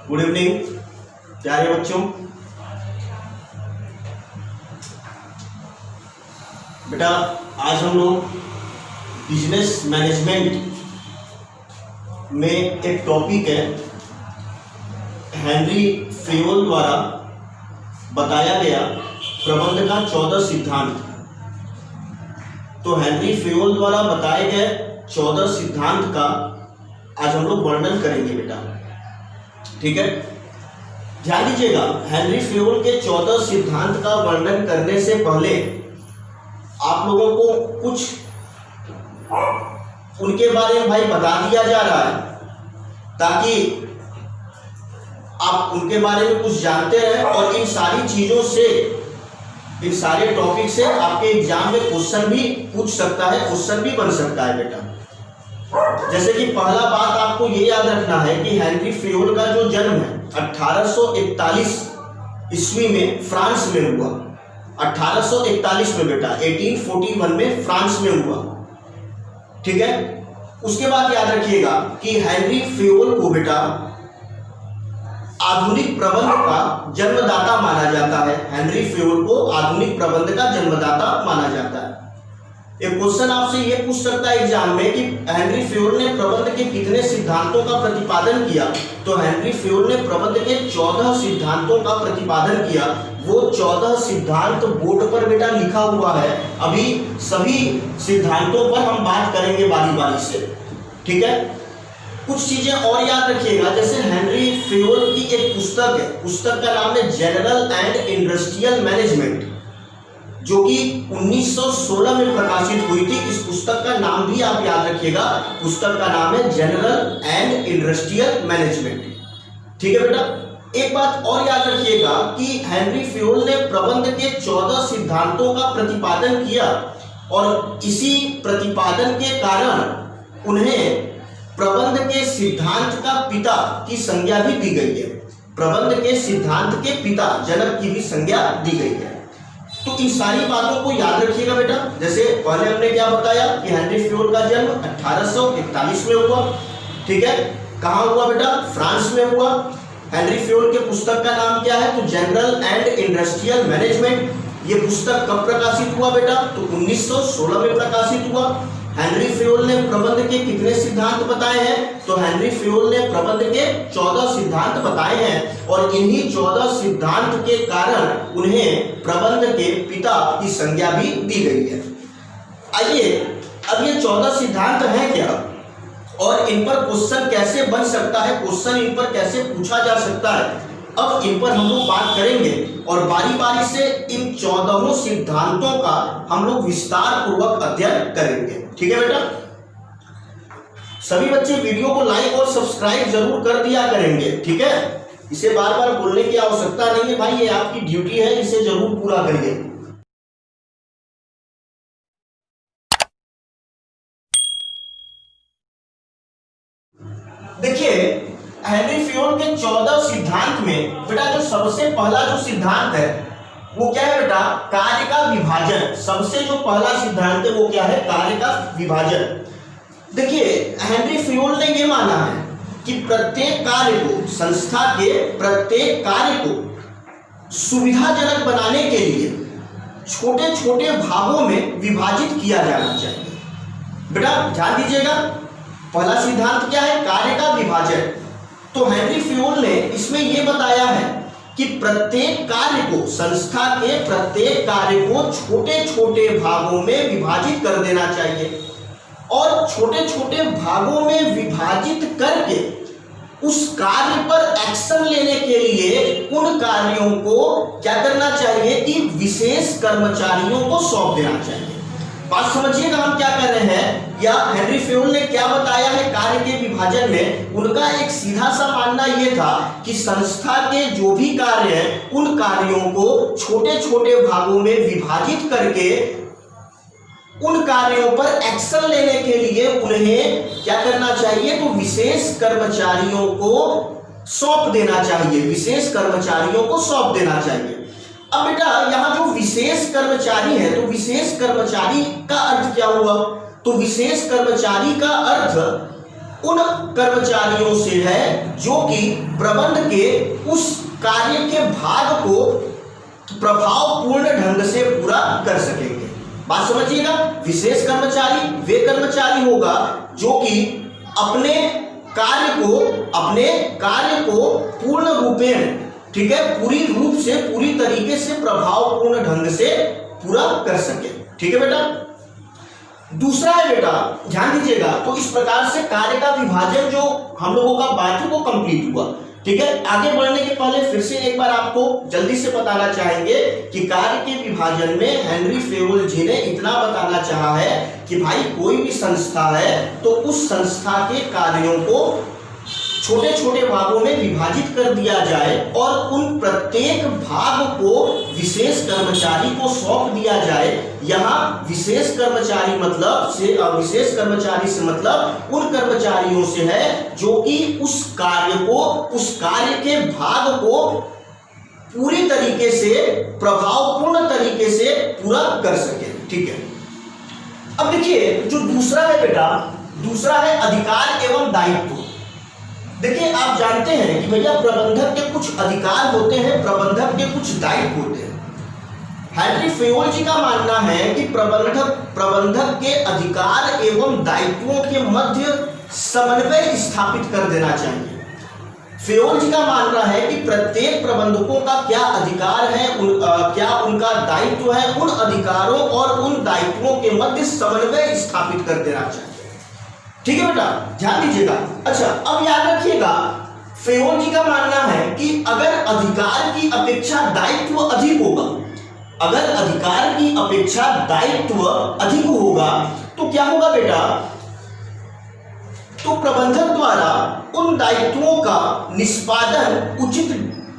Good evening प्यारे बच्चों। बेटा आज हम लोग बिजनेस मैनेजमेंट में एक टॉपिक है हेनरी फेयोल द्वारा बताया गया प्रबंध का 14 सिद्धांत। तो हेनरी फेयोल द्वारा बताए गए 14 सिद्धांत का आज हम लोग वर्णन करेंगे बेटा, ठीक है। ध्यान दीजिएगा, हेनरी फेयोल के 14 सिद्धांत का वर्णन करने से पहले आप लोगों को कुछ उनके बारे में भाई बता दिया जा रहा है ताकि आप उनके बारे में कुछ जानते रहें और इन सारी चीजों से, इन सारे टॉपिक से आपके एग्जाम में क्वेश्चन भी पूछ सकता है, क्वेश्चन भी बन सकता है बेटा। जैसे कि पहला बात आपको ये याद रखना है कि हेनरी फेयोल का जो जन्म है 1841 ईस्वी में फ्रांस में हुआ। 1841 में बेटा, 1841 में फ्रांस में हुआ, ठीक है। उसके बाद याद रखिएगा कि हेनरी फेयोल को बेटा आधुनिक प्रबंध का जन्मदाता माना जाता है। हेनरी फेयोल को आधुनिक प्रबंध का जन्मदाता माना जाता है। एक क्वेश्चन आपसे ये पूछ सकता है एग्जाम में कि हेनरी फेयोल ने प्रबंध के कितने सिद्धांतों का प्रतिपादन किया। तो हेनरी फेयोल ने प्रबंध के 14 सिद्धांतों का प्रतिपादन किया। वो 14 सिद्धांत बोर्ड पर बेटा लिखा हुआ है। अभी सभी सिद्धांतों पर हम बात करेंगे बारी बारी से, ठीक है। कुछ चीजें और याद रखिएगा, जैसे हेनरी फेयोल की एक पुस्तक है, पुस्तक का नाम है जनरल एंड इंडस्ट्रियल मैनेजमेंट, जो कि 1916 में प्रकाशित हुई थी। इस पुस्तक का नाम भी आप याद रखिएगा, पुस्तक का नाम है जनरल एंड इंडस्ट्रियल मैनेजमेंट, ठीक है बेटा। एक बात और याद रखिएगा कि हेनरी फेयोल ने प्रबंध के 14 सिद्धांतों का प्रतिपादन किया और इसी प्रतिपादन के कारण उन्हें प्रबंध के सिद्धांत का पिता की संज्ञा भी दी गई है। प्रबंध के सिद्धांत के पिता जनक की भी संज्ञा दी गई है। तो इन सारी बातों को याद रखिएगा बेटा। जैसे पहले हमने क्या बताया कि हेनरी फेयोल का जन्म 1841 में हुआ, ठीक है। कहाँ हुआ बेटा? फ्रांस में हुआ। हेनरी फेयोल के पुस्तक का नाम क्या है? तो जनरल एंड इंडस्ट्रियल मैनेजमेंट। ये पुस्तक कब प्रकाशित हुआ बेटा? तो 1916 में प्रकाशित हुआ। हेनरी फेयोल ने प्रबंध के कितने सिद्धांत बताए हैं? तो हेनरी फेयोल ने प्रबंध के 14 सिद्धांत बताए हैं और इन्हीं 14 सिद्धांत के कारण उन्हें प्रबंध के पिता की संज्ञा भी दी गई है। आइए, अब ये 14 सिद्धांत हैं क्या और इन पर क्वेश्चन कैसे बन सकता है, क्वेश्चन इन पर कैसे पूछा जा सकता है, अब इन पर हम लोग बात करेंगे और बारी बारी से इन 14 सिद्धांतों का हम लोग विस्तार पूर्वक अध्ययन करेंगे, ठीक है बेटा। सभी बच्चे वीडियो को लाइक और सब्सक्राइब जरूर कर दिया करेंगे, ठीक है। इसे बार बार बोलने की आवश्यकता नहीं है भाई, ये आपकी ड्यूटी है, इसे जरूर पूरा करिए। देखिए, हेनरी फेयोल के 14 सिद्धांत में बेटा जो सबसे पहला जो सिद्धांत है वो क्या है बेटा? कार्य का विभाजन। सबसे जो पहला सिद्धांत है वो क्या है? कार्य का विभाजन। देखिए, हेनरी फेयोल ने ये माना है कि प्रत्येक कार्य को, संस्था के प्रत्येक कार्य को सुविधाजनक बनाने के लिए छोटे छोटे भागों में विभाजित किया जाना चाहिए। बेटा ध्यान दीजिएगा, पहला सिद्धांत क्या है? कार्य का विभाजन। तो हेनरी फेयोल ने इसमें यह बताया है कि प्रत्येक कार्य को, संस्था के प्रत्येक कार्य को छोटे छोटे भागों में विभाजित कर देना चाहिए और छोटे छोटे भागों में विभाजित करके उस कार्य पर एक्शन लेने के लिए उन कार्यों को क्या करना चाहिए कि विशेष कर्मचारियों को सौंप देना चाहिए। बात समझिएगा हम क्या कर रहे हैं, या हेनरी फेयोल ने क्या बताया है कार्य के विभाजन में? उनका एक सीधा सा मानना यह था कि संस्था के जो भी कार्य हैं उन कार्यों को छोटे छोटे भागों में विभाजित करके उन कार्यों पर एक्शन लेने के लिए उन्हें क्या करना चाहिए? तो विशेष कर्मचारियों को सौंप देना चाहिए, विशेष कर्मचारियों को सौंप देना चाहिए। अब बेटा यहाँ जो विशेष कर्मचारी है, तो विशेष कर्मचारी का अर्थ क्या हुआ? तो विशेष कर्मचारी का अर्थ उन कर्मचारियों से है जो कि प्रबंध के उस कार्य के भाग को प्रभावपूर्ण ढंग से पूरा कर सकेंगे। बात समझिएगा, विशेष कर्मचारी वे कर्मचारी होगा जो कि अपने कार्य को पूर्ण रूपेण, ठीक है, पूरी रूप से पूरी तरीके से प्रभावपूर्ण ढंग से पूरा कर सके। ठीक है बेटा। दूसरा है बेटा, ध्यान दीजिएगा, तो इस प्रकार से कार्य का विभाजन जो हम लोगों का बात है वो कंप्लीट हुआ। ठीक है, आगे बढ़ने के पहले फिर से एक बार आपको जल्दी से बताना चाहेंगे कि कार्य के विभाजन में हेनरी फेयोल जी ने इतना बताना चाहा है कि भाई कोई भी संस्था है तो उस संस्था के कार्यों को छोटे छोटे भागों में विभाजित कर दिया जाए और उन प्रत्येक भाग को विशेष कर्मचारी को सौंप दिया जाए। यहाँ विशेष कर्मचारी से मतलब उन कर्मचारियों से है जो कि उस कार्य के भाग को पूरी तरीके से प्रभावपूर्ण तरीके से पूरा कर सके। ठीक है, अब देखिए जो दूसरा है बेटा, दूसरा है अधिकार एवं दायित्व। देखिए आप जानते हैं कि भैया प्रबंधक के कुछ अधिकार होते हैं, प्रबंधक के कुछ दायित्व होते हैं। हेनरी फेयोल जी का मानना है कि प्रबंधक के अधिकार एवं दायित्वों के मध्य समन्वय स्थापित कर देना चाहिए। फेयोल जी का मानना है कि प्रत्येक प्रबंधकों का क्या अधिकार है, क्या उनका दायित्व है, उन अधिकारों और उन दायित्वों के मध्य समन्वय स्थापित कर देना चाहिए। ठीक है बेटा, ध्यान दीजिएगा। अच्छा, अब याद रखिएगा, फेयोल जी का मानना है कि अगर अधिकार की अपेक्षा दायित्व अधिक होगा, अगर अधिकार की अपेक्षा दायित्व अधिक होगा तो क्या होगा बेटा, तो प्रबंधक द्वारा उन दायित्वों का निष्पादन उचित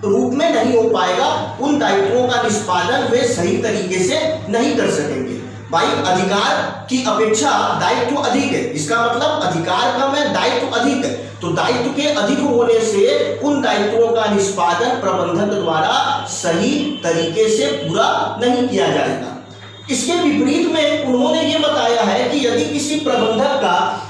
रूप में नहीं हो पाएगा, उन दायित्वों का निष्पादन वे सही तरीके से नहीं कर सकेंगे। भाई अधिकार की अपेक्षा दायित्व अधिक है, इसका मतलब अधिकार कम है, दायित्व अधिक है, तो दायित्व के अधिक होने से उन दायित्वों का निष्पादन प्रबंधक द्वारा सही तरीके से पूरा नहीं किया जाएगा। इसके विपरीत में उन्होंने ये बताया है कि यदि किसी प्रबंधक का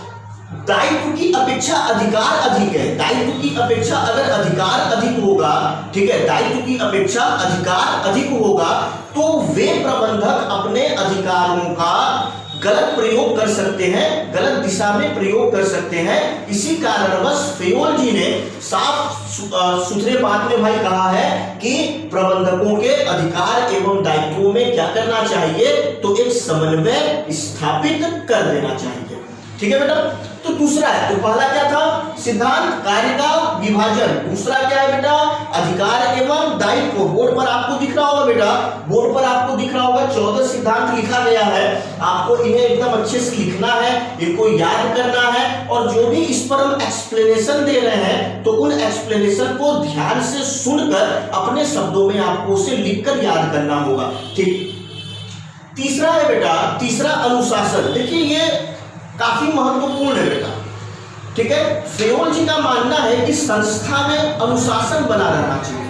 दायित्व की अपेक्षा अधिकार अधिक है, दायित्व की अपेक्षा अगर अधिकार अधिक होगा, ठीक है, दायित्व की अपेक्षा अधिकार अधिक होगा तो वे प्रबंधक अपने अधिकारों का गलत प्रयोग कर सकते हैं, गलत दिशा में प्रयोग कर सकते हैं। इसी कारणवश फेयोल जी ने साफ सुथरे बात में भाई कहा है कि प्रबंधकों के अधिकार एवं दायित्वों में क्या करना चाहिए, तो एक समन्वय स्थापित कर देना चाहिए। ठीक है बेटा। तो दूसरा है, तो पहला क्या था, सिद्धांत कार्य का विभाजन, दूसरा क्या है बेटा, अधिकार एवं दायित्व। बोर्ड पर आपको दिख रहा होगा बेटा, बोर्ड पर आपको दिख रहा होगा 14 सिद्धांत लिखा गया है, आपको इन्हें एकदम अच्छे से लिखना है, इनको याद करना है और जो भी इस पर हम एक्सप्लेनेशन दे रहे हैं तो उन एक्सप्लेनेशन को ध्यान से सुनकर अपने शब्दों में आपको उसे लिखकर याद करना होगा। ठीक। तीसरा है बेटा, तीसरा अनुशासन। देखिए ये काफी महत्वपूर्ण है बेटा। ठीक है, फेयोल जी का मानना है कि संस्था में अनुशासन बना रहना चाहिए।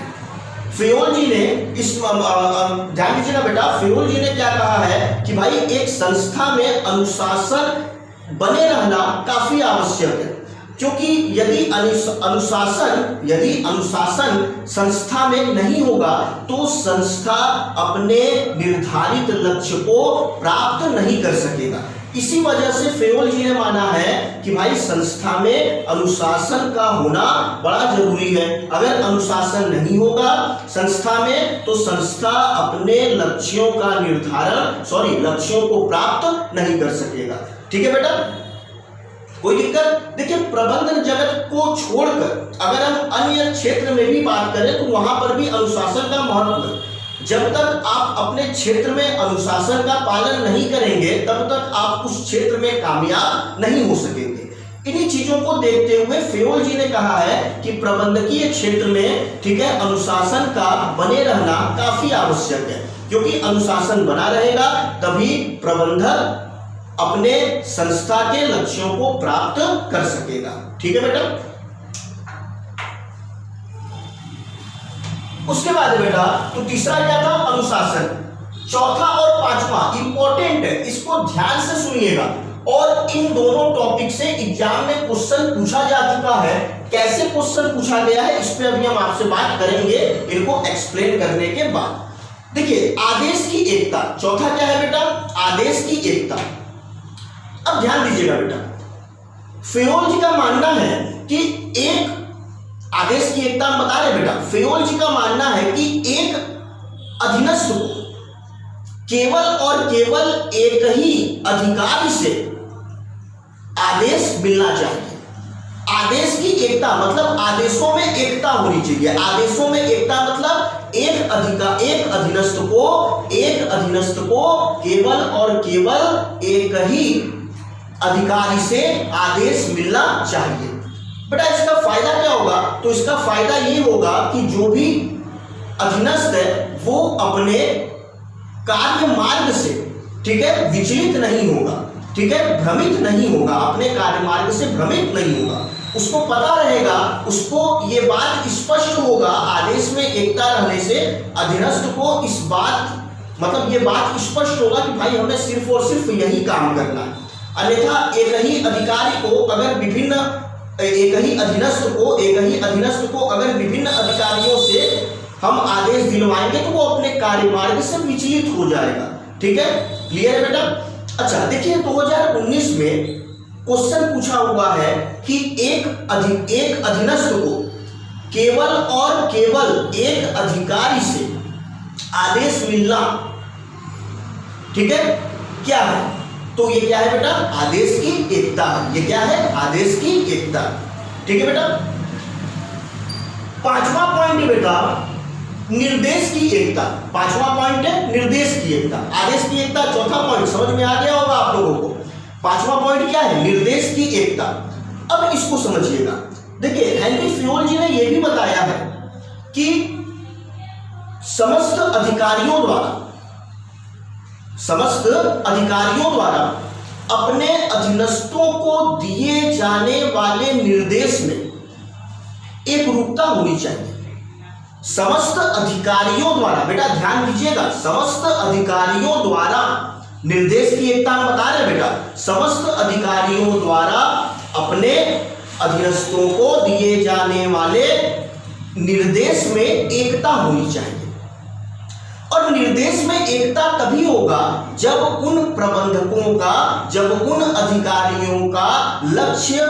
फेयोल जी ने इस ध्यान दीजिएगा बेटा, फेयोल जी ने क्या कहा है कि भाई एक संस्था में अनुशासन बने रहना काफी आवश्यक है, क्योंकि यदि अनुशासन संस्था में नहीं होगा तो संस्था अपने निर्धारित लक्ष्य को प्राप्त नहीं कर सकेगा। इसी वजह से फेयोल जी ने माना है कि भाई संस्था में अनुशासन का होना बड़ा जरूरी है। अगर अनुशासन नहीं होगा संस्था में तो संस्था अपने लक्ष्यों को प्राप्त नहीं कर सकेगा। ठीक है बेटा, कोई दिक्कत? देखिए प्रबंधन जगत को छोड़कर अगर हम अन्य क्षेत्र में भी बात करें तो वहां पर भी अनुशासन का महत्व है। जब तक आप अपने क्षेत्र में अनुशासन का पालन नहीं करेंगे तब तक आप उस क्षेत्र में कामयाब नहीं हो सकेंगे। इन्हीं चीजों को देखते हुए फेयोल जी ने कहा है कि प्रबंधकीय क्षेत्र में, ठीक है, अनुशासन का बने रहना काफी आवश्यक है, क्योंकि अनुशासन बना रहेगा तभी प्रबंधक अपने संस्था के लक्ष्यों को प्राप्त कर सकेगा। ठीक है बेटा। उसके बाद बेटा तो तीसरा क्या था, अनुशासन। चौथा और पांचवा इंपॉर्टेंट है, इसको ध्यान से सुनिएगा। और इन दोनों टॉपिक से एग्जाम में क्वेश्चन पूछा जा चुका है। कैसे क्वेश्चन पूछा गया है इस पे अभी हम आपसे बात करेंगे, इनको एक्सप्लेन करने के बाद। देखिए, आदेश की एकता, चौथा क्या है बेटा? आदेश की एकता। अब ध्यान दीजिएगा बेटा, फेयोल जी का मानना है कि एक आदेश की एकता हम बता रहे बेटा, फेयोल जी का मानना है कि एक अधीनस्थ को केवल और केवल एक ही अधिकारी से आदेश मिलना चाहिए। आदेश की एकता मतलब आदेशों में एकता होनी चाहिए। आदेशों में एकता मतलब एक अधीनस्थ को केवल और केवल एक ही अधिकारी से आदेश मिलना चाहिए। बेटा इसका फायदा क्या होगा? तो इसका फायदा ये होगा कि जो भी अधीनस्थ है वो अपने कार्य मार्ग से, ठीक है, विचलित नहीं होगा, ठीक है, भ्रमित नहीं होगा, अपने कार्य मार्ग से भ्रमित नहीं होगा। उसको पता रहेगा, उसको ये बात स्पष्ट होगा, आदेश में एकता रहने से अधीनस्थ को इस बात मतलब ये बात स्पष्ट होगा कि भाई हमें सिर्फ और सिर्फ यही काम करना है। अन्यथा एक ही अधिकारी को अगर विभिन्न एक ही अधीनस्थ को अगर विभिन्न अधिकारियों से हम आदेश दिलवाएंगे तो वो अपने कार्यमार्ग से विचलित हो जाएगा। ठीक है, क्लियर है बेटा? अच्छा देखिए, 2019 में क्वेश्चन पूछा हुआ है कि एक अधीनस्थ को केवल और केवल एक अधिकारी से आदेश मिलना, ठीक है, क्या है? तो ये क्या है बेटा? आदेश की एकता। ये क्या है? आदेश की एकता। ठीक है बेटा? पांचवा पॉइंट बेटा निर्देश की एकता। पांचवा पॉइंट है निर्देश की एकता। आदेश की एकता चौथा पॉइंट समझ में आ गया होगा आप लोगों को। पांचवा पॉइंट क्या है? निर्देश की एकता। अब इसको समझिएगा। देखिए, हेनरी फेयोल जी ने यह भी बताया है कि समस्त अधिकारियों द्वारा अपने अधीनस्थों को दिए जाने वाले निर्देश में एक रूपता होनी चाहिए। समस्त अधिकारियों द्वारा, बेटा ध्यान दीजिएगा, समस्त अधिकारियों द्वारा निर्देश की एकता हम बता रहे बेटा, समस्त अधिकारियों द्वारा अपने अधीनस्थों को दिए जाने वाले निर्देश में एकता होनी चाहिए। और निर्देश में एकता तभी होगा जब उन प्रबंधकों का, जब उन अधिकारियों का लक्ष्य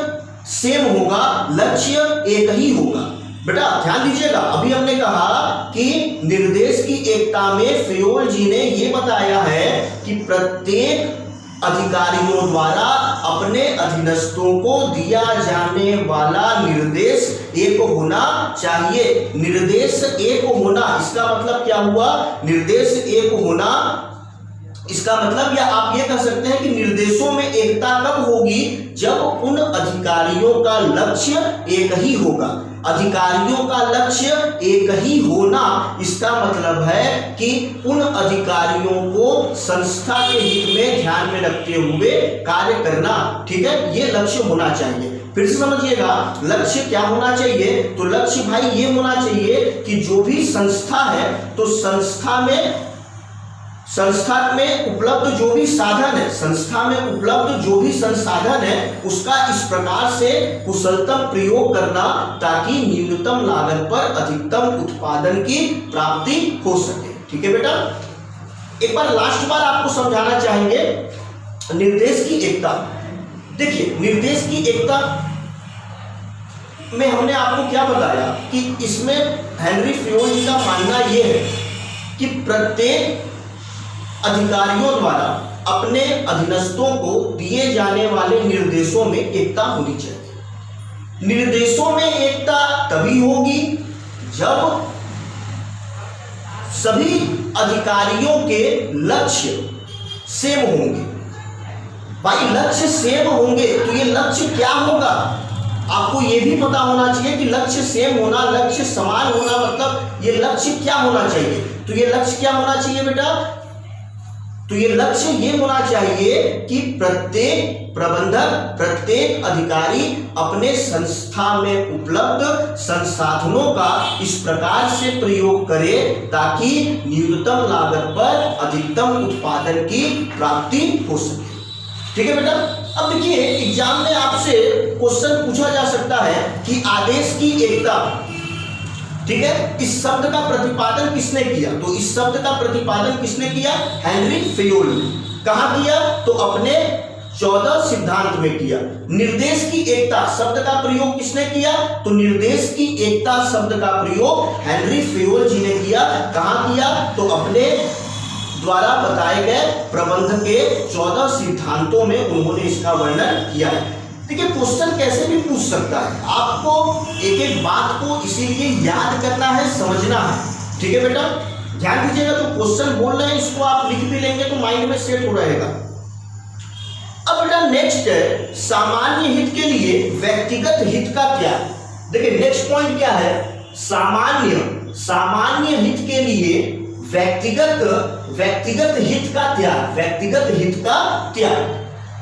सेम होगा, लक्ष्य एक ही होगा। बेटा ध्यान दीजिएगा, अभी हमने कहा कि निर्देश की एकता में फेयोल जी ने यह बताया है कि प्रत्येक अधिकारियों द्वारा अपने अधीनस्थों को दिया जाने वाला निर्देश एक होना चाहिए। निर्देश एक होना, इसका मतलब क्या हुआ? निर्देश एक होना, इसका मतलब या आप ये कह सकते हैं कि निर्देशों में एकता कब होगी? जब उन अधिकारियों का लक्ष्य एक ही होगा। अधिकारियों का लक्ष्य एक ही होना, इसका मतलब है कि उन अधिकारियों को संस्था के हित में ध्यान में रखते हुए कार्य करना। ठीक है, ये लक्ष्य होना चाहिए। फिर से समझिएगा, लक्ष्य क्या होना चाहिए? तो लक्ष्य भाई ये होना चाहिए कि जो भी संस्था है, तो संस्था में उपलब्ध जो भी साधन है, संस्था में उपलब्ध जो भी संसाधन है, उसका इस प्रकार से कुशलतम प्रयोग करना ताकि न्यूनतम लागत पर अधिकतम उत्पादन की प्राप्ति हो सके। ठीक है बेटा? एक बार लास्ट बार आपको समझाना चाहेंगे निर्देश की एकता। देखिए, निर्देश की एकता में हमने आपको क्या बताया कि इसमें हेनरी फेयोल जी का मानना यह है कि प्रत्येक अधिकारियों द्वारा अपने अधीनस्थों को दिए जाने वाले निर्देशों में एकता होनी चाहिए। निर्देशों में एकता तभी होगी जब सभी अधिकारियों के लक्ष्य सेम होंगे। भाई लक्ष्य सेम होंगे तो ये लक्ष्य क्या होगा? आपको ये भी पता होना चाहिए कि लक्ष्य सेम होना, लक्ष्य समान होना मतलब ये लक्ष्य क्या होना चाहिए? तो ये लक्ष्य क्या होना चाहिए बेटा? तो ये लक्ष्य ये होना चाहिए कि प्रत्येक प्रबंधक, प्रत्येक अधिकारी अपने संस्था में उपलब्ध संसाधनों का इस प्रकार से प्रयोग करे ताकि न्यूनतम लागत पर अधिकतम उत्पादन की प्राप्ति हो सके। ठीक है बेटा? अब देखिए एग्जाम में आपसे क्वेश्चन पूछा जा सकता है कि आदेश की एकता, ठीक है, इस शब्द का प्रतिपादन किसने किया? तो इस शब्द का प्रतिपादन किसने किया? हेनरी फेयोल ने। कहां किया? तो अपने 14 सिद्धांत में किया। निर्देश की एकता शब्द का प्रयोग किसने किया? तो निर्देश की एकता शब्द का प्रयोग हेनरी फेयोल जी ने किया। कहां किया? तो अपने द्वारा बताए गए प्रबंध के 14 सिद्धांतों में उन्होंने इसका वर्णन किया है। देखिए क्वेश्चन कैसे भी पूछ सकता है, आपको एक एक बात को इसीलिए याद करना है, समझना है। ठीक है बेटा, ध्यान दीजिएगा, जो क्वेश्चन बोल रहे हैं इसको आप लिख भी लेंगे तो माइंड में सेट हो रहेगा। अब बेटा नेक्स्ट है सामान्य हित के लिए व्यक्तिगत हित का त्याग। देखिए नेक्स्ट पॉइंट क्या है? सामान्य हित के लिए व्यक्तिगत हित का त्याग, व्यक्तिगत हित का त्याग।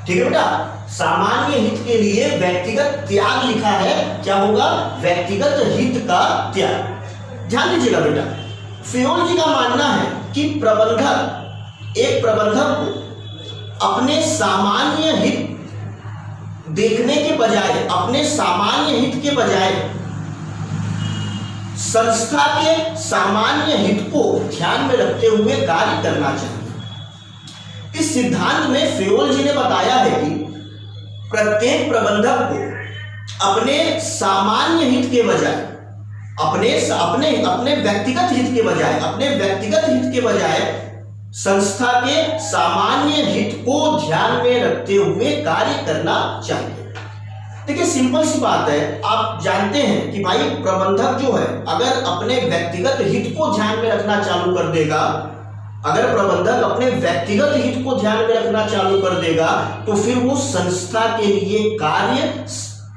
ठीक है बेटा, सामान्य हित के लिए व्यक्तिगत त्याग लिखा है, क्या होगा? व्यक्तिगत हित का त्याग। ध्यान दीजिएगा बेटा, फेयोल जी का मानना है कि एक प्रबंधक को अपने सामान्य हित देखने के बजाय, अपने सामान्य हित के बजाय संस्था के सामान्य हित को ध्यान में रखते हुए कार्य करना चाहिए। इस सिद्धांत में फेयोल जी ने बताया है कि प्रत्येक प्रबंधक को अपने सामान्य हित के बजाय, अपने व्यक्तिगत हित के बजाय संस्था के सामान्य हित को ध्यान में रखते हुए कार्य करना चाहिए। देखिए सिंपल सी बात है, आप जानते हैं कि भाई प्रबंधक जो है अगर अपने व्यक्तिगत हित को ध्यान में रखना चालू कर देगा, अगर प्रबंधक अपने व्यक्तिगत हित को ध्यान में रखना चालू कर देगा तो फिर वो संस्था के लिए कार्य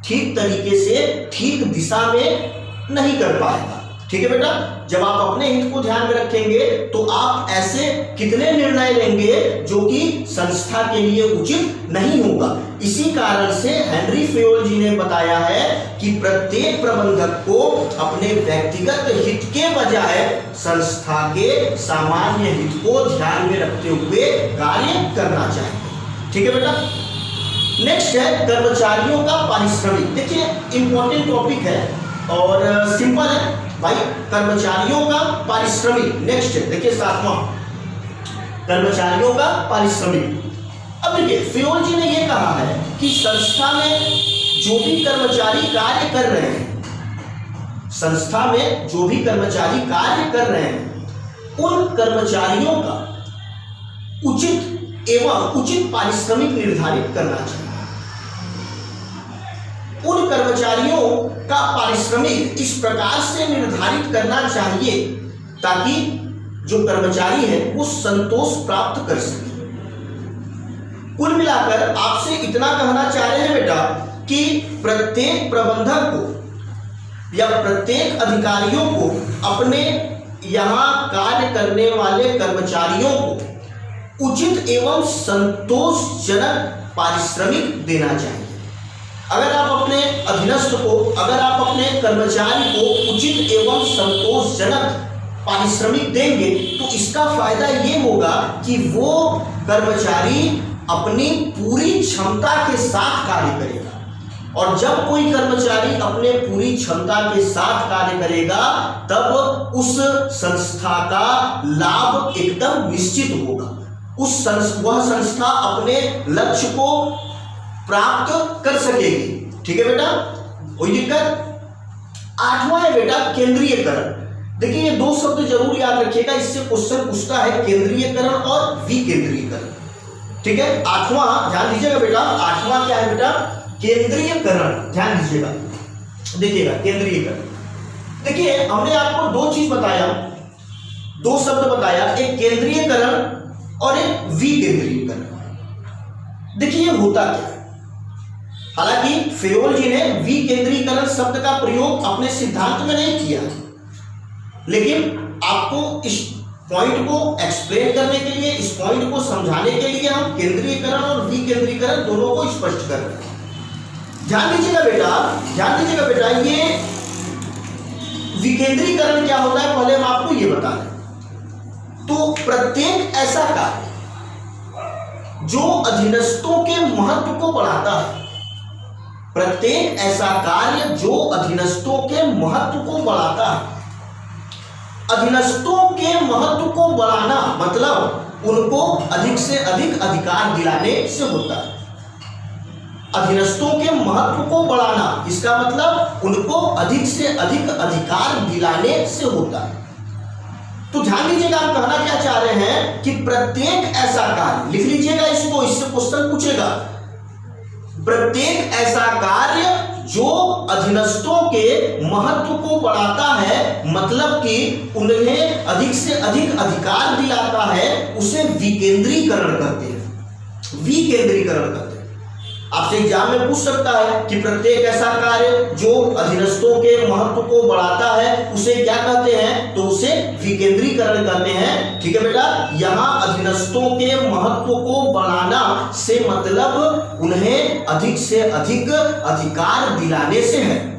ठीक तरीके से, ठीक दिशा में नहीं कर पाएगा। ठीक है बेटा, जब आप अपने हित को ध्यान में रखेंगे तो आप ऐसे कितने निर्णय लेंगे जो कि संस्था के लिए उचित नहीं होगा। इसी कारण से हेनरी फेयोल जी ने बताया है कि प्रत्येक प्रबंधक को अपने व्यक्तिगत हित के बजाय संस्था के सामान्य हित को ध्यान में रखते हुए कार्य करना चाहिए। ठीक है बेटा, नेक्स्ट है कर्मचारियों का पारिश्रमिक। देखिए इंपॉर्टेंट टॉपिक है और सिंपल है भाई, कर्मचारियों का पारिश्रमिक। नेक्स्ट है देखिए 7वां, कर्मचारियों का पारिश्रमिक। अब देखिए फेयोल जी ने यह कहा है कि संस्था में जो भी कर्मचारी कार्य कर रहे हैं, संस्था में जो भी कर्मचारी कार्य कर रहे हैं, उन कर्मचारियों का उचित पारिश्रमिक निर्धारित करना चाहिए। उन कर्मचारियों का पारिश्रमिक इस प्रकार से निर्धारित करना चाहिए ताकि जो कर्मचारी है वो संतोष प्राप्त कर सके। कुल मिलाकर आपसे इतना कहना चाह रहे हैं बेटा कि प्रत्येक प्रबंधक को या प्रत्येक अधिकारियों को अपने यहाँ कार्य करने वाले कर्मचारियों को उचित एवं संतोषजनक पारिश्रमिक देना चाहिए। अगर आप अपने अधीनस्थ को, अगर आप अपने कर्मचारी को उचित एवं संतोषजनक पारिश्रमिक देंगे तो इसका फायदा ये होगा कि वो कर्मचारी अपनी पूरी क्षमता के साथ कार्य करेगा। और जब कोई कर्मचारी अपने पूरी क्षमता के साथ कार्य करेगा तब उस संस्था का लाभ एकदम निश्चित होगा। वह संस्था अपने लक्ष्य को प्राप्त कर सकेगी। ठीक है बेटा, कोई दिक्कत? 8वां है बेटा केंद्रीयकरण। देखिए ये दो शब्द जरूर याद रखिएगा, इससे क्वेश्चन पूछता है केंद्रीयकरण और विकेंद्रीकरण। ठीक है, 8वां ध्यान दीजिएगा बेटा, 8वां क्या है बेटा? केंद्रीयकरण। ध्यान दीजिएगा, देखिएगा केंद्रीयकरण। देखिए हमने आपको दो चीज बताया, दो शब्द बताया, एक केंद्रीयकरण और एक विकेंद्रीकरण। देखिए ये होता क्या है? हालांकि फेयोल जी ने विकेंद्रीकरण शब्द का प्रयोग अपने सिद्धांत में नहीं किया, लेकिन आपको इस पॉइंट को एक्सप्लेन करने के लिए, इस पॉइंट को समझाने के लिए हम केंद्रीयकरण और विकेंद्रीकरण दोनों को स्पष्ट कर रहे हैं। ध्यान दीजिएगा बेटा, ध्यान दीजिएगा बेटा, ये विकेंद्रीकरण क्या होता है पहले हम आपको ये बता दें। तो प्रत्येक ऐसा कार्य जो अधीनस्थों के महत्व को बढ़ाता है। प्रत्येक ऐसा कार्य जो अधीनस्थों के महत्व को बढ़ाता है। अधीनस्थों के महत्व को बढ़ाना मतलब उनको अधिक से अधिक अधिकार दिलाने से होता है। अधीनस्थों के महत्व को बढ़ाना, इसका मतलब उनको अधिक से अधिक अधिकार दिलाने से होता है। तो ध्यान दीजिएगा, हम कहना क्या चाह रहे हैं कि प्रत्येक ऐसा कार्य, लिख लीजिएगा इसको, इससे क्वेश्चन पूछेगा। प्रत्येक ऐसा कार्य जो अधीनस्थों के महत्व को बढ़ाता है, मतलब कि उन्हें अधिक से अधिक अधिकार दिलाता है, उसे विकेंद्रीकरण कहते हैं। विकेंद्रीकरण कहते हैं। आपसे एग्जाम में पूछ सकता है कि प्रत्येक ऐसा कार्य जो अधीनस्थों के महत्व को बढ़ाता है उसे क्या कहते हैं, तो उसे विकेंद्रीकरण कहते हैं। ठीक है बेटा, यहां अधीनस्थों के महत्व को बढ़ाना से मतलब उन्हें अधिक से अधिक अधिकार दिलाने से है।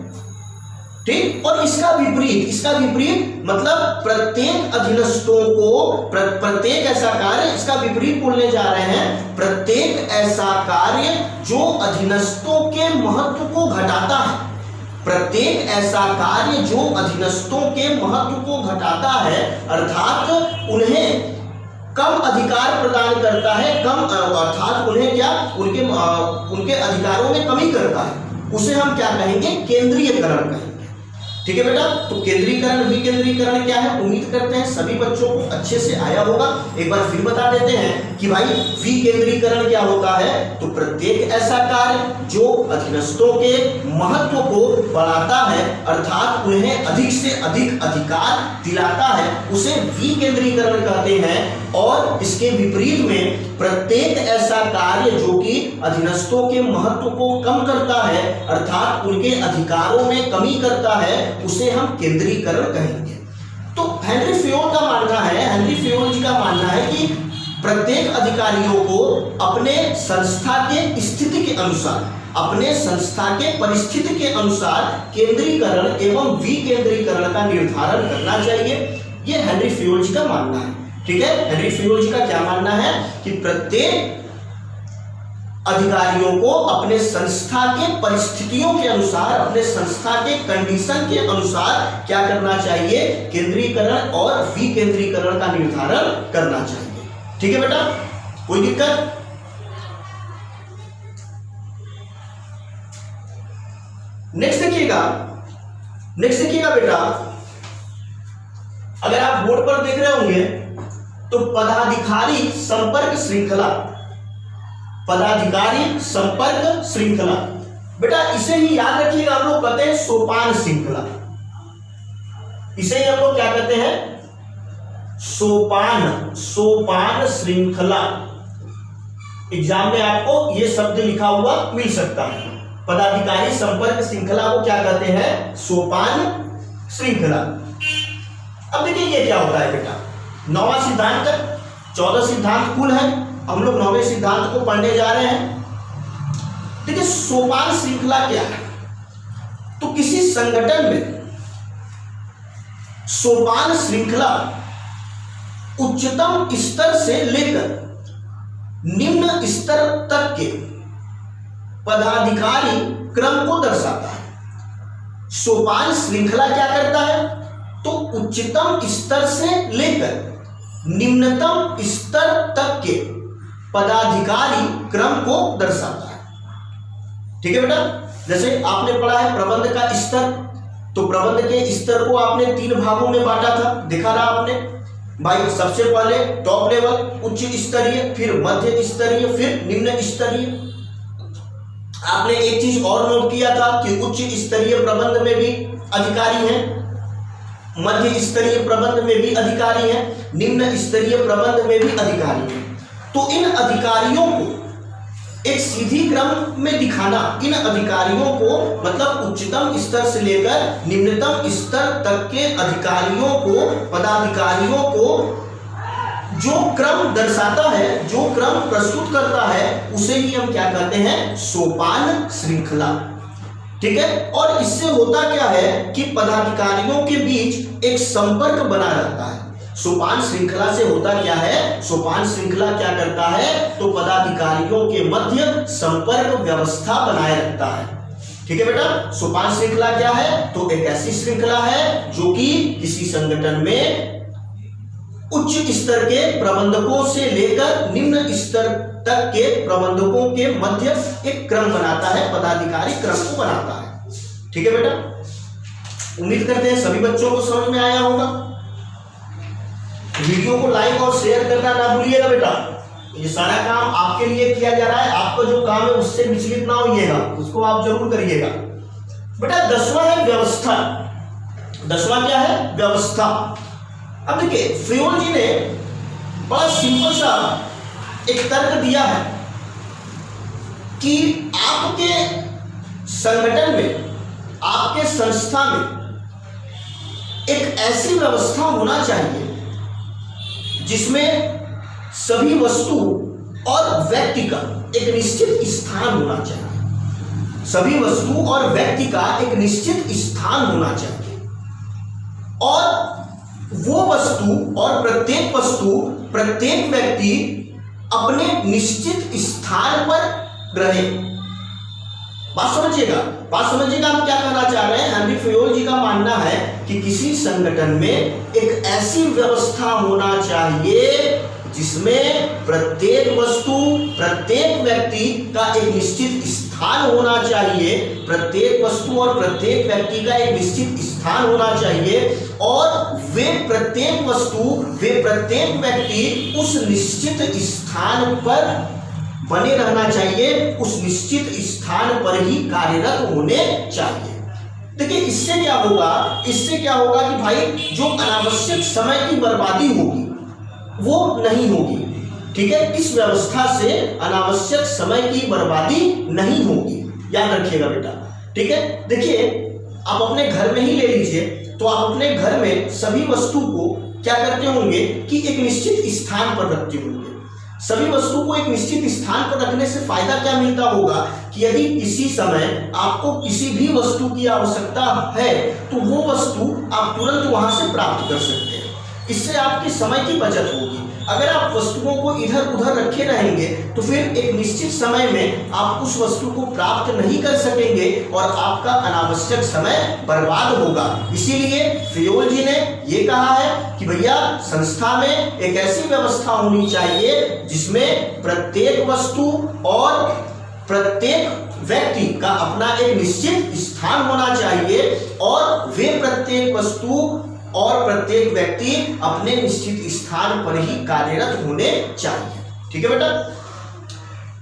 ठीक, और इसका विपरीत मतलब प्रत्येक अधीनस्थों को, प्रत्येक ऐसा कार्य, इसका विपरीत बोलने जा रहे हैं, प्रत्येक ऐसा कार्य जो अधीनस्थों के महत्व को घटाता है। प्रत्येक ऐसा कार्य जो अधीनस्थों के महत्व को घटाता है, अर्थात उन्हें कम अधिकार प्रदान करता है, अर्थात उन्हें क्या, उनके अधिकारों में कमी करता है, उसे हम क्या कहेंगे, केंद्रीयकरण कहेंगे। ठीक है बेटा, तो केंद्रीकरण विकेंद्रीकरण क्या है, उम्मीद करते हैं सभी बच्चों को अच्छे से आया होगा। एक बार फिर बता देते हैं कि भाई विकेंद्रीकरण क्या होता है, तो प्रत्येक ऐसा कार्य जो अधीनस्थों के महत्व को बढ़ाता है, अर्थात उन्हें अधिक से अधिक अधिकार दिलाता है, उसे विकेंद्रीकरण कहते हैं। और इसके विपरीत में प्रत्येक ऐसा कार्य जो कि अधीनस्थों के महत्व को कम करता है, अर्थात उनके अधिकारों में कमी करता है, उसे हम केंद्रीकरण कहेंगे। तो हेनरी फेयोल का मानना है, हेनरी फेयोल जी का मानना है कि प्रत्येक अधिकारियों को अपने संस्था के स्थिति के अनुसार, अपने संस्था के परिस्थिति के अनुसार केंद्रीकरण एवं विकेंद्रीकरण का निर्धारण करना चाहिए। यह हेनरी फेयोल जी का मानना है। ठीक है, हेनरी फेयोल जी का क्या मानना है कि प्रत्येक अधिकारियों को अपने संस्था के परिस्थितियों के अनुसार, अपने संस्था के कंडीशन के अनुसार क्या करना चाहिए, केंद्रीकरण और विकेंद्रीकरण का निर्धारण करना चाहिए। ठीक है बेटा, कोई दिक्कत? नेक्स्ट देखिएगा बेटा, अगर आप बोर्ड पर देख रहे होंगे तो पदाधिकारी संपर्क श्रृंखला, पदाधिकारी संपर्क श्रृंखला, बेटा इसे ही याद रखिएगा, हम लोग कहते हैं सोपान श्रृंखला। इसे ही हम लोग क्या कहते हैं, सोपान श्रृंखला। एग्जाम में आपको यह शब्द लिखा हुआ मिल सकता है। पदाधिकारी संपर्क श्रृंखला को क्या कहते हैं, सोपान श्रृंखला। अब देखिए ये क्या होता है बेटा, 9वां सिद्धांत, 14 सिद्धांत कुल है, हम लोग 9वें सिद्धांत को पढ़ने जा रहे हैं। देखिए सोपान श्रृंखला क्या है, तो किसी संगठन में सोपान श्रृंखला उच्चतम स्तर से लेकर निम्न स्तर तक के पदाधिकारी क्रम को दर्शाता है। सोपान श्रृंखला क्या करता है, तो उच्चतम स्तर से लेकर निम्नतम स्तर तक के पदाधिकारी क्रम को दर्शाता है। ठीक है बेटा, जैसे आपने पढ़ा है प्रबंध का स्तर, तो प्रबंध के स्तर को आपने 3 भागों में बांटा था, देखा रहा आपने भाई। सबसे पहले टॉप लेवल उच्च स्तरीय, फिर मध्य स्तरीय, फिर निम्न स्तरीय। आपने एक चीज और नोट किया था कि उच्च स्तरीय प्रबंध में भी अधिकारी हैं, मध्य स्तरीय प्रबंध में भी अधिकारी हैं, निम्न स्तरीय प्रबंध में भी अधिकारी हैं। तो इन अधिकारियों को एक सीधी क्रम में दिखाना, इन अधिकारियों को मतलब उच्चतम स्तर से लेकर निम्नतम स्तर तक के अधिकारियों को, पदाधिकारियों को जो क्रम दर्शाता है, जो क्रम प्रस्तुत करता है, उसे ही हम क्या कहते हैं, सोपान श्रृंखला। ठीक है, और इससे होता क्या है कि पदाधिकारियों के बीच एक संपर्क बना रहता है। सोपान श्रृंखला से होता क्या है, सोपान श्रृंखला क्या करता है, तो पदाधिकारियों के मध्य संपर्क व्यवस्था बनाए रखता है। ठीक है बेटा, सोपान श्रृंखला क्या है, तो एक ऐसी श्रृंखला है जो कि किसी संगठन में उच्च स्तर के प्रबंधकों से लेकर निम्न स्तर तक के प्रबंधकों के मध्य एक क्रम बनाता है, पदाधिकारी क्रम को बनाता है। ठीक है बेटा, उम्मीद करते हैं सभी बच्चों को समझ में आया होगा। वीडियो को लाइक और शेयर करना ना भूलिएगा बेटा, ये सारा काम आपके लिए किया जा रहा है, आपका जो काम है उससे विचलित ना होइएगा, उसको आप जरूर करिएगा। बेटा 10वां है व्यवस्था। 10वां क्या है, व्यवस्था। अब देखिए फ्रियोल जी ने बड़ा सिंपल सा एक तर्क दिया है कि आपके संगठन में, आपके संस्था में एक ऐसी व्यवस्था होना चाहिए जिसमें सभी वस्तु और व्यक्ति का एक निश्चित स्थान होना चाहिए। सभी वस्तु और व्यक्ति का एक निश्चित स्थान होना चाहिए और वो वस्तु और प्रत्येक वस्तु, प्रत्येक व्यक्ति अपने निश्चित स्थान पर रहे। बात समझिएगा हम क्या कहना चाह रहे हैं। हेनरी फ्रियोल जी का मानना है कि किसी संगठन में एक ऐसी व्यवस्था होना चाहिए जिसमें प्रत्येक वस्तु, प्रत्येक व्यक्ति का एक निश्चित स्थान होना चाहिए, प्रत्येक वस्तु और प्रत्येक व्यक्ति का एक निश्चित स्थान होना चाहिए और वे प्रत्येक वस्तु, वे प्रत्येक व्यक्ति उस निश्चित स्थान पर बने रहना चाहिए, उस निश्चित स्थान पर ही कार्यरत होने चाहिए। देखिए इससे क्या होगा, इससे क्या होगा कि भाई जो अनावश्यक समय की बर्बादी होगी वो नहीं होगी। ठीक है, इस व्यवस्था से अनावश्यक समय की बर्बादी नहीं होगी, याद रखिएगा बेटा। ठीक है, देखिए आप अपने घर में ही ले लीजिए, तो आप अपने घर में सभी वस्तु को क्या करते होंगे कि एक निश्चित स्थान पर रखते होंगे। सभी वस्तु को एक निश्चित स्थान पर रखने से फायदा क्या मिलता होगा कि यदि किसी समय आपको किसी भी वस्तु की आवश्यकता है तो वो वस्तु आप तुरंत वहां से प्राप्त कर सकते हैं। इससे आपकी समय की बचत होगी। अगर आप वस्तुओं को इधर उधर रखे रहेंगे तो फिर एक निश्चित समय में आप उस वस्तु को प्राप्त नहीं कर सकेंगे और आपका अनावश्यक समय बर्बाद होगा। इसीलिए फ्रियोल जी ने ये कहा है कि भैया संस्था में एक ऐसी व्यवस्था होनी चाहिए जिसमें प्रत्येक वस्तु और प्रत्येक व्यक्ति का अपना एक निश्चित स्थान होना चाहिए और वे प्रत्येक वस्तु और प्रत्येक व्यक्ति अपने निश्चित स्थान पर ही कार्यरत होने चाहिए। ठीक है बेटा,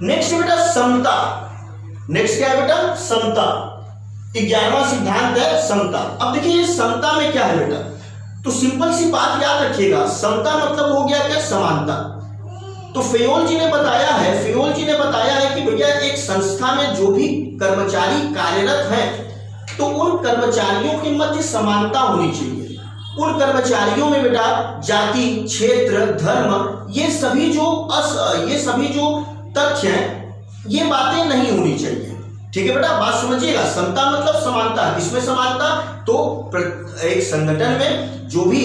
नेक्स्ट बेटा समता। नेक्स्ट क्या है बेटा, समता। 11वां सिद्धांत है समता। अब देखिए समता में क्या है बेटा, तो सिंपल सी बात याद रखिएगा, समता मतलब हो गया क्या, समानता। तो फ्रियोल जी ने बताया है कि भैया एक संस्था में जो भी कर्मचारी कार्यरत हैं तो उन कर्मचारियों के मध्य समानता होनी चाहिए। उन कर्मचारियों में बेटा जाति, क्षेत्र, धर्म, ये सभी जो तथ्य हैं ये बातें नहीं होनी चाहिए। ठीक है बेटा, बात समझिएगा। समता मतलब समानता। किसमें समानता, तो एक संगठन में जो भी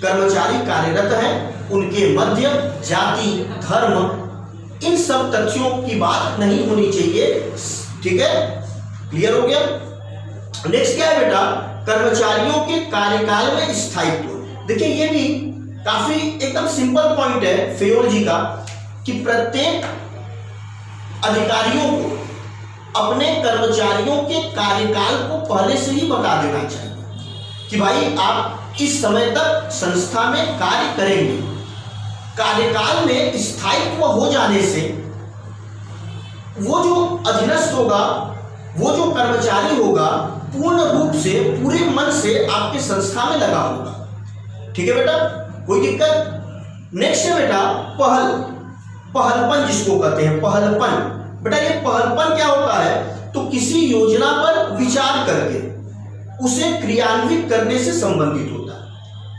कर्मचारी कार्यरत हैं उनके मध्य जाति, धर्म, इन सब तथ्यों की बात नहीं होनी चाहिए। ठीक है, क्लियर हो गया। नेक्स्ट क्या है बेटा, कर्मचारियों के कार्यकाल में स्थायित्व। देखिए ये भी काफी एकदम सिंपल पॉइंट है फ्रियोल जी का कि प्रत्येक अधिकारियों को अपने कर्मचारियों के कार्यकाल को पहले से ही बता देना चाहिए कि भाई आप इस समय तक संस्था में कार्य करेंगे। कार्यकाल में स्थायित्व हो जाने से वो जो अधीनस्थ होगा, वो जो कर्मचारी होगा, पूर्ण रूप से पूरे मन से आपके संस्था में लगा होगा। ठीक है बेटा, कोई दिक्कत। नेक्स्ट है बेटा पहलपन जिसको कहते हैं पहलपन। बेटा ये पहलपन क्या होता है, तो किसी योजना पर विचार करके उसे क्रियान्वित करने से संबंधित होता है।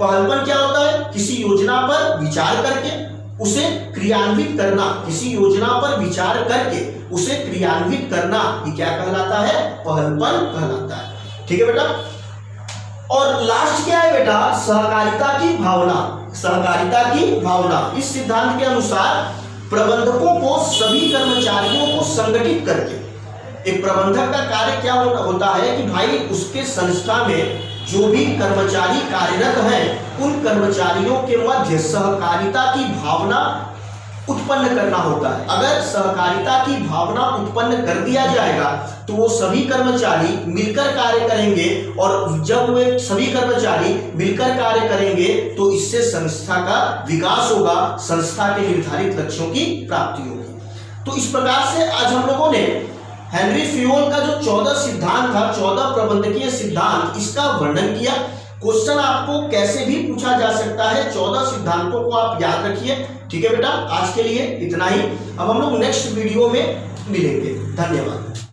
पहलपन क्या होता है, किसी योजना पर विचार करके उसे क्रियान्वित करना, किसी योजना पर विचार करके उसे क्रियान्वित करना, ये क्या कहलाता है, पहलपन कहलाता है। ठीक है बेटा, और लास्ट क्या है बेटा, सहकारिता की भावना। सहकारिता की भावना, इस सिद्धांत के अनुसार प्रबंधकों को सभी कर्मचारियों को संगठित करके, एक प्रबंधक का कार्य क्या होता है कि भाई उसके संस्था में जो भी कर्मचारी कार्यरत हैं उन कर्मचारियों के मध्य सहकारिता की भावना उत्पन्न करना होता है। अगर सहकारिता की भावना उत्पन्न कर दिया जाएगा तो वो सभी कर्मचारी मिलकर कार्य करेंगे, और जब वे सभी कर्मचारी मिलकर कार्य करेंगे तो इससे संस्था का विकास होगा, संस्था के निर्धारित लक्ष्यों की प्राप्ति होगी। तो इस प्रकार से आज हम लोगों ने हेनरी फ्यूल का जो 14 सिद्धांत था, 14 प्रबंधकीय सिद्धांत, इसका वर्णन किया। क्वेश्चन आपको कैसे भी पूछा जा सकता है, 14 सिद्धांतों को आप याद रखिए। ठीक है बेटा, आज के लिए इतना ही। अब हम लोग नेक्स्ट वीडियो में मिलेंगे। धन्यवाद।